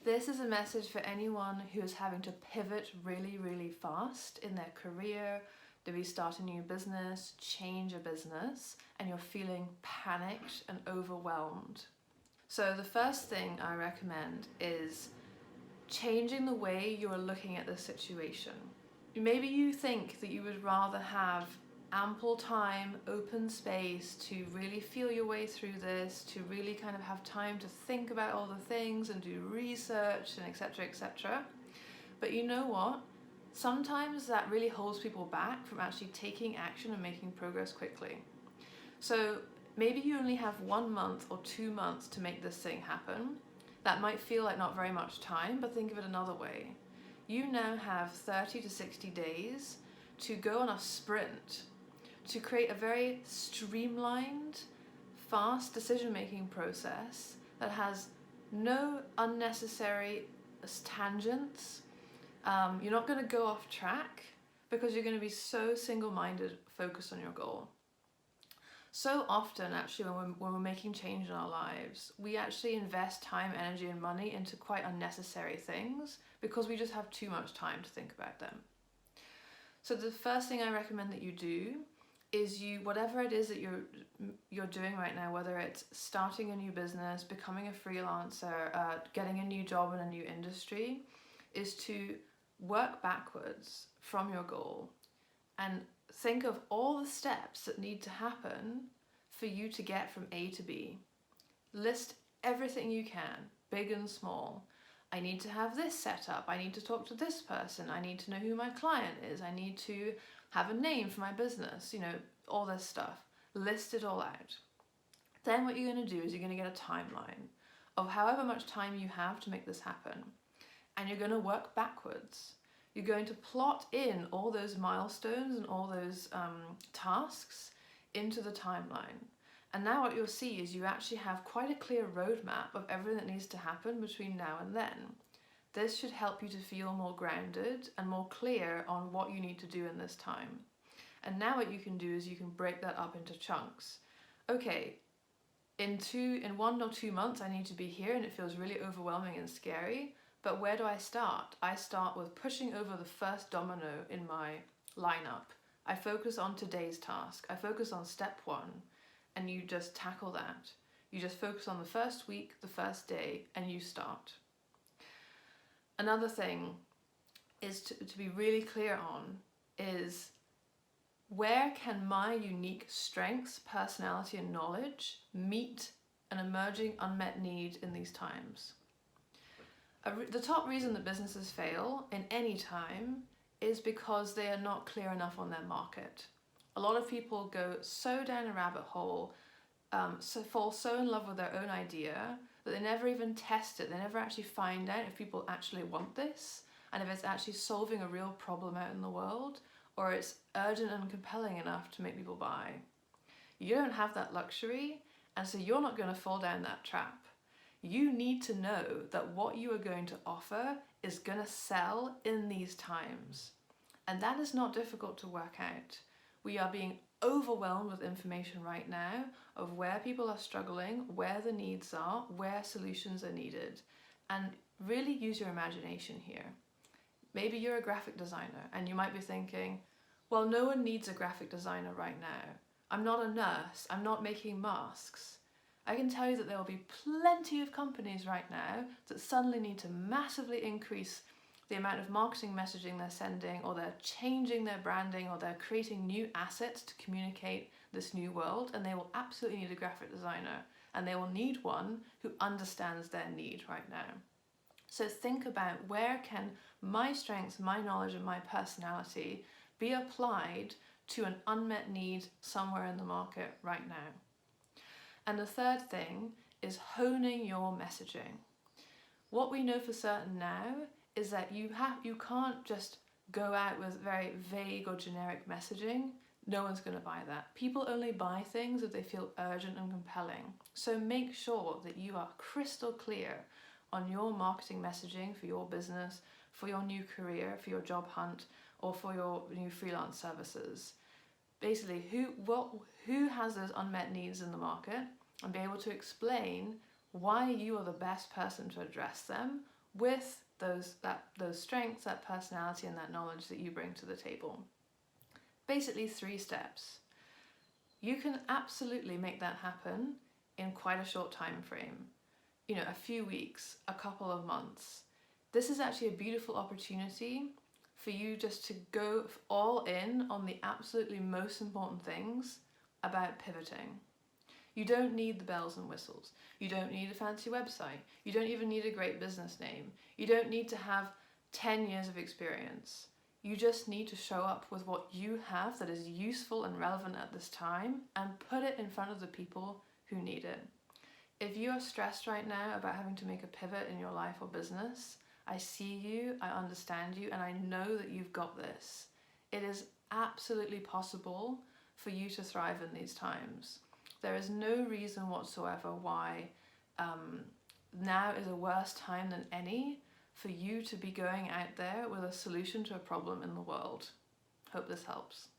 This is a message for anyone who is having to pivot really, really fast in their career, maybe start a new business, change a business, and you're feeling panicked and overwhelmed. So the first thing I recommend is changing the way you're looking at the situation. Maybe you think that you would rather have ample time, open space to really feel your way through this, to really kind of have time to think about all the things and do research and etc, etc. But you know what? Sometimes that really holds people back from actually taking action and making progress quickly. So maybe you only have 1 month or 2 months to make this thing happen. That might feel like not very much time, but think of it another way. You now have 30 to 60 days to go on a sprint, to create a very streamlined, fast decision-making process that has no unnecessary tangents. You're not going to go off track because you're going to be so single-minded, focused on your goal. So often, actually, when we're making change in our lives, we actually invest time, energy, and money into quite unnecessary things because we just have too much time to think about them. So the first thing I recommend that you do is whatever it is that you're doing right now, whether it's starting a new business, becoming a freelancer, getting a new job in a new industry, is to work backwards from your goal and think of all the steps that need to happen for you to get from A to B. List everything you can, big and small. I need to have this set up, I need to talk to this person, I need to know who my client is, I need to have a name for my business, all this stuff. List it all out. Then what you're going to do is you're going to get a timeline of however much time you have to make this happen. And you're going to work backwards. You're going to plot in all those milestones and all those tasks into the timeline. And now what you'll see is you actually have quite a clear roadmap of everything that needs to happen between now and then. This should help you to feel more grounded and more clear on what you need to do in this time. And now what you can do is you can break that up into chunks. Okay, in 1 or 2 months I need to be here and it feels really overwhelming and scary, but where do I start? I start with pushing over the first domino in my lineup. I focus on today's task. I focus on step 1, and you just tackle that. You just focus on the first week, the first day, and you start. Another thing is to be really clear on is, where can my unique strengths, personality, and knowledge meet an emerging unmet need in these times? The top reason that businesses fail in any time is because they are not clear enough on their market. A lot of people go so down a rabbit hole, fall so in love with their own idea that they never even test it. They never actually find out if people actually want this and if it's actually solving a real problem out in the world, or it's urgent and compelling enough to make people buy. You don't have that luxury, and so you're not going to fall down that trap. You need to know that what you are going to offer is going to sell in these times. And that is not difficult to work out. We are being overwhelmed with information right now of where people are struggling, where the needs are, where solutions are needed. And really use your imagination here. Maybe you're a graphic designer and you might be thinking, well, no one needs a graphic designer right now. I'm not a nurse, I'm not making masks. I can tell you that there will be plenty of companies right now that suddenly need to massively increase the amount of marketing messaging they're sending, or they're changing their branding, or they're creating new assets to communicate this new world, and they will absolutely need a graphic designer, and they will need one who understands their need right now. So think about, where can my strengths, my knowledge, and my personality be applied to an unmet need somewhere in the market right now? And the third thing is honing your messaging. What we know for certain now is that you can't just go out with very vague or generic messaging. No one's going to buy that. People only buy things if they feel urgent and compelling. So make sure that you are crystal clear on your marketing messaging for your business, for your new career, for your job hunt, or for your new freelance services. Basically, who has those unmet needs in the market, and be able to explain why you are the best person to address them, with those strengths, that personality, and that knowledge that you bring to the table. Basically 3 steps. You can absolutely make that happen in quite a short time frame. You know, a few weeks, a couple of months. This is actually a beautiful opportunity for you just to go all in on the absolutely most important things about pivoting. You don't need the bells and whistles. You don't need a fancy website. You don't even need a great business name. You don't need to have 10 years of experience. You just need to show up with what you have that is useful and relevant at this time and put it in front of the people who need it. If you are stressed right now about having to make a pivot in your life or business, I see you, I understand you, and I know that you've got this. It is absolutely possible for you to thrive in these times. There is no reason whatsoever why now is a worse time than any for you to be going out there with a solution to a problem in the world. Hope this helps.